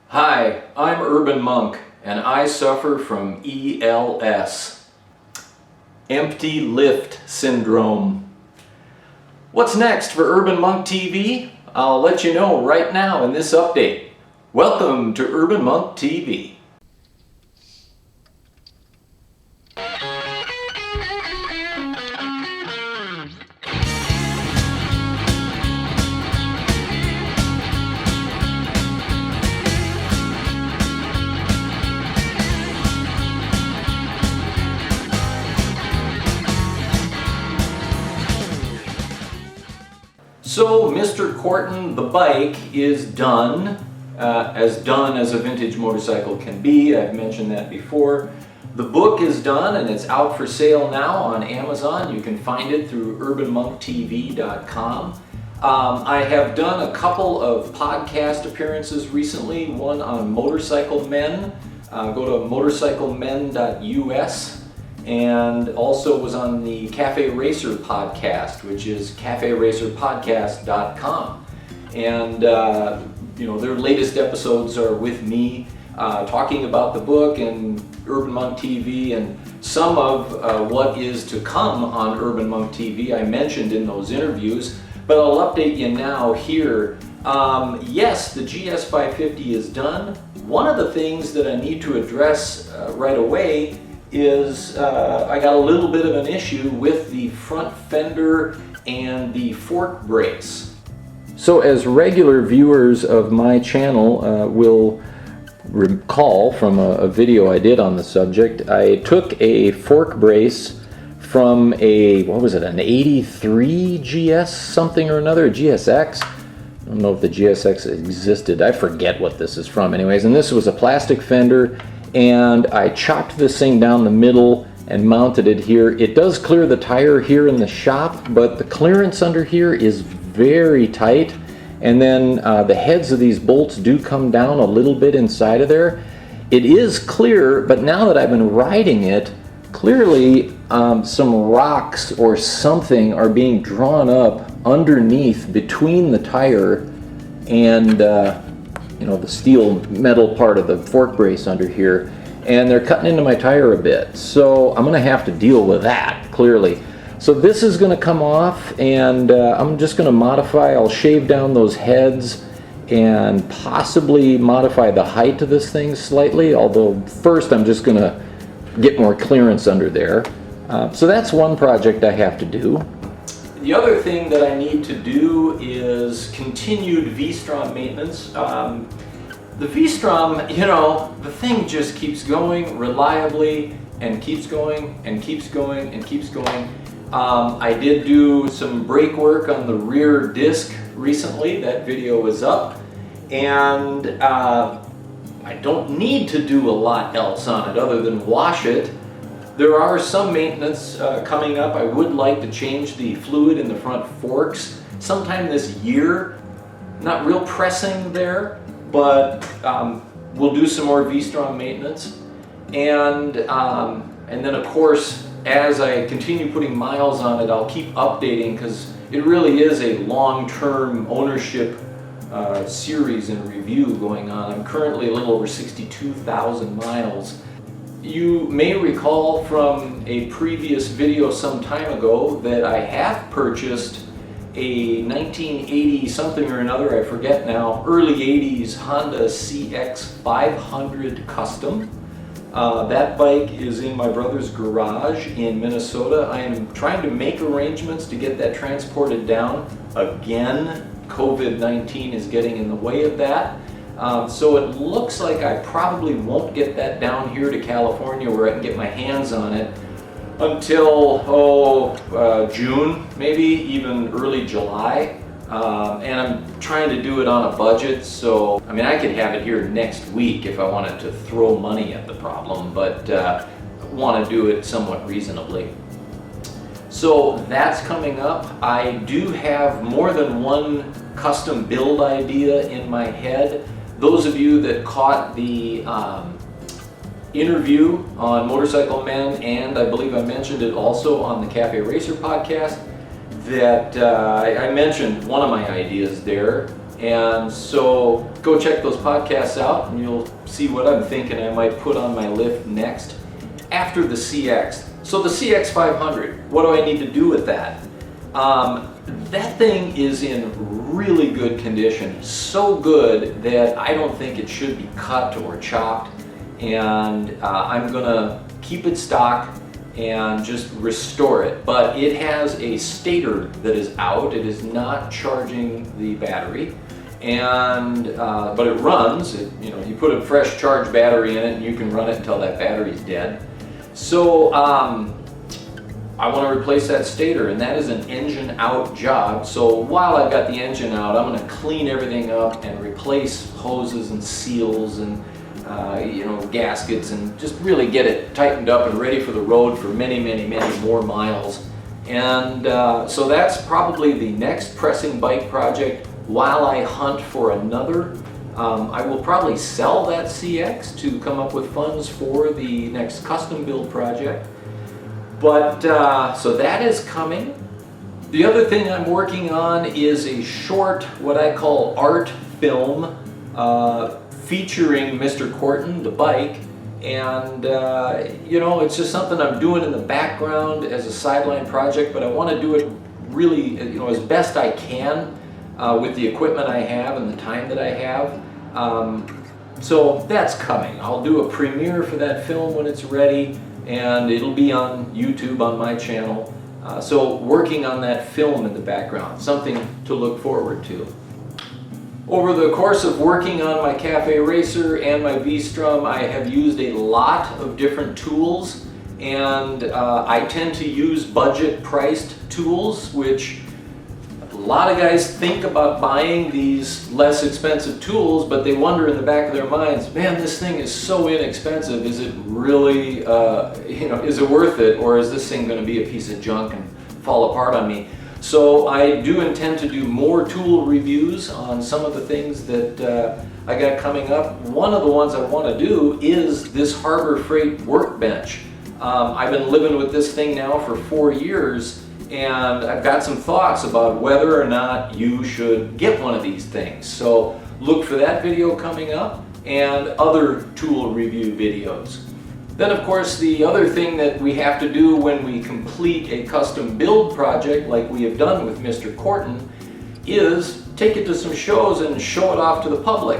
Hi, I'm Urban Monk, and I suffer from ELS, Empty Lift Syndrome. What's next for Urban Monk TV? I'll let you know right now in this update. Welcome to Urban Monk TV. So Mr. Corton, the bike, is done as a vintage motorcycle can be. I've mentioned that before. The book is done and it's out for sale now on Amazon. You can find it through urbanmonktv.com. I have done a couple of podcast appearances recently, one on Motorcycle Men. Go to motorcyclemen.us. And also was on the Cafe Racer podcast, which is caferacerpodcast.com. And their latest episodes are with me talking about the book and Urban Monk TV, and some of what is to come on Urban Monk TV I mentioned in those interviews, but I'll update you now here. Yes, the GS550 is done. One of the things that I need to address right away is I got a little bit of an issue with the front fender and the fork brace. So as regular viewers of my channel will recall from a video I did on the subject, I took a fork brace from an 83 GS something or another, a GSX. I don't know if the GSX existed, I forget what this is from anyways, and this was a plastic fender. And I chopped this thing down the middle and mounted it here. It does clear the tire here in the shop, but the clearance under here is very tight. And then the heads of these bolts do come down a little bit inside of there. It is clear, but now that I've been riding it, clearly some rocks or something are being drawn up underneath between the tire and the steel metal part of the fork brace under here, and they're cutting into my tire a bit. So I'm gonna have to deal with that, clearly. So this is gonna come off, and I'm just gonna modify. I'll shave down those heads and possibly modify the height of this thing slightly, although first I'm just gonna get more clearance under there. So that's one project I have to do. The other thing that I need to do is continued V-Strom maintenance. The V-Strom, the thing just keeps going reliably and keeps going and keeps going and keeps going. I did do some brake work on the rear disc recently. That video is up. And I don't need to do a lot else on it other than wash it. There are some maintenance coming up. I would like to change the fluid in the front forks sometime this year. Not real pressing there, but we'll do some more V-Strom maintenance. And then of course, as I continue putting miles on it, I'll keep updating, because it really is a long-term ownership series and review going on. I'm currently a little over 62,000 miles. You may recall from a previous video some time ago that I have purchased a 1980 something or another, I forget now, early 80s Honda CX500 Custom. That bike is in my brother's garage in Minnesota. I am trying to make arrangements to get that transported down. Again, COVID-19 is getting in the way of that. So it looks like I probably won't get that down here to California where I can get my hands on it until June, maybe even early July. And I'm trying to do it on a budget, so I could have it here next week if I wanted to throw money at the problem, but I want to do it somewhat reasonably. So that's coming up. I do have more than one custom build idea in my head. Those of you that caught the interview on Motorcycle Men, and I believe I mentioned it also on the Cafe Racer podcast, that I mentioned one of my ideas there And so go check those podcasts out and you'll see what I'm thinking I might put on my lift next after the CX. So the CX 500, what do I need to do with that? That thing is in really good condition, so good that I don't think it should be cut or chopped, and I'm gonna keep it stock and just restore it. But it has a stator that is out. It is not charging the battery, and but it runs. You put a fresh charged battery in it and you can run it until that battery's dead. So I want to replace that stator, and that is an engine out job. So while I've got the engine out, I'm going to clean everything up and replace hoses and seals and gaskets, and just really get it tightened up and ready for the road for many, many, many more miles. And so that's probably the next pressing bike project while I hunt for another. I will probably sell that CX to come up with funds for the next custom build project. But so that is coming. The other thing I'm working on is a short, what I call art film, featuring Mr. Corton, the bike. And it's just something I'm doing in the background as a sideline project, but I want to do it really, as best I can with the equipment I have and the time that I have. So that's coming. I'll do a premiere for that film when it's ready, and it'll be on YouTube on my channel. So working on that film in the background, something to look forward to. Over the course of working on my Cafe Racer and my V-Strum, I have used a lot of different tools, and I tend to use budget-priced tools, which a lot of guys think about buying these less expensive tools, but they wonder in the back of their minds, man, this thing is so inexpensive. Is it really, is it worth it, or is this thing going to be a piece of junk and fall apart on me? So I do intend to do more tool reviews on some of the things that I got coming up. One of the ones I want to do is this Harbor Freight workbench. I've been living with this thing now for 4 years, and I've got some thoughts about whether or not you should get one of these things. So look for that video coming up and other tool review videos. Then of course the other thing that we have to do when we complete a custom build project like we have done with Mr. Corton is take it to some shows and show it off to the public.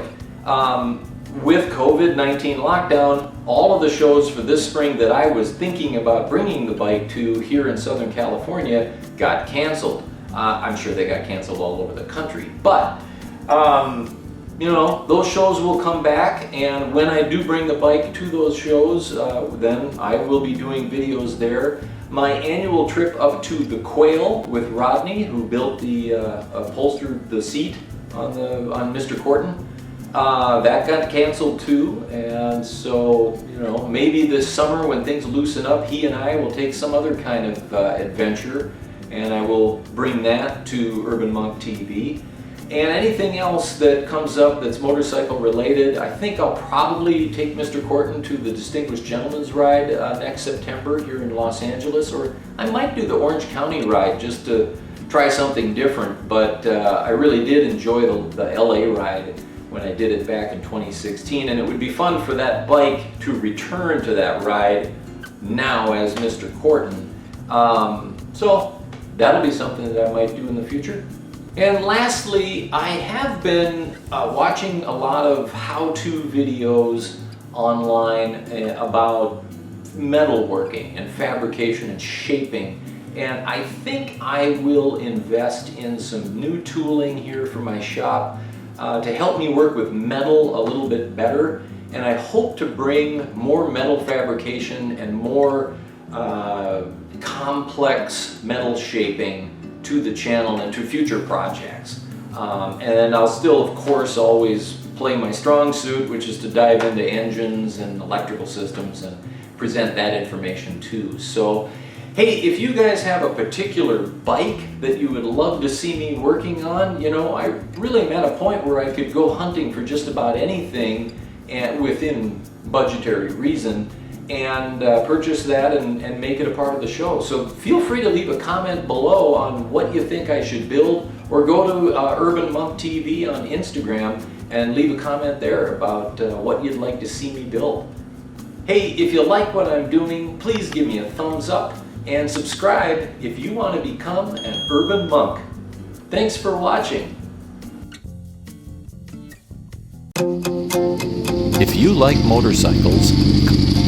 With COVID-19 lockdown, all of the shows for this spring that I was thinking about bringing the bike to here in Southern California got canceled. I'm sure they got canceled all over the country, but those shows will come back, and when I do bring the bike to those shows, then I will be doing videos there. My annual trip up to the Quail with Rodney, who built the upholstered the seat on Mr. Corton, that got canceled too. And so maybe this summer when things loosen up, he and I will take some other kind of adventure, and I will bring that to Urban Monk TV. And anything else that comes up that's motorcycle related, I think I'll probably take Mr. Corton to the Distinguished Gentleman's Ride next September here in Los Angeles, or I might do the Orange County ride just to try something different. But I really did enjoy the LA ride when I did it back in 2016, and it would be fun for that bike to return to that ride now as Mr. Corton. So that'll be something that I might do in the future. And lastly, I have been watching a lot of how-to videos online about metalworking and fabrication and shaping. And I think I will invest in some new tooling here for my shop to help me work with metal a little bit better. And I hope to bring more metal fabrication and more complex metal shaping to the channel and to future projects. And I'll still, of course, always play my strong suit, which is to dive into engines and electrical systems and present that information too. So, hey, if you guys have a particular bike that you would love to see me working on, I really am at a point where I could go hunting for just about anything and within budgetary reason, and purchase that and make it a part of the show. So feel free to leave a comment below on what you think I should build, or go to Urban Monk TV on Instagram and leave a comment there about what you'd like to see me build. Hey, if you like what I'm doing, please give me a thumbs up and subscribe if you want to become an urban monk. Thanks for watching. If you like motorcycles,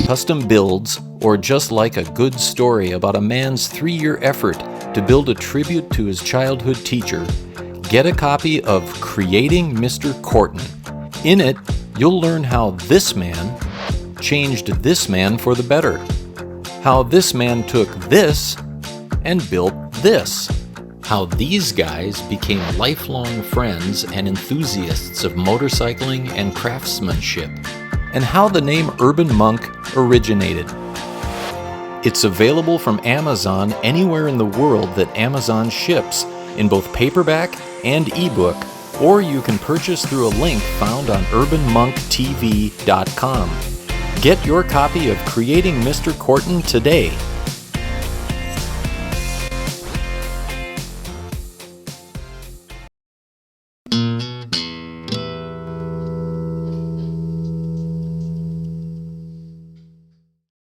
custom builds, or just like a good story about a man's 3-year effort to build a tribute to his childhood teacher, get a copy of Creating Mr. Corton. In it, you'll learn how this man changed this man for the better. How this man took this and built this. How these guys became lifelong friends and enthusiasts of motorcycling and craftsmanship. And how the name Urban Monk originated. It's available from Amazon anywhere in the world that Amazon ships, in both paperback and ebook, or you can purchase through a link found on urbanmonktv.com. Get your copy of Creating Mr. Corton today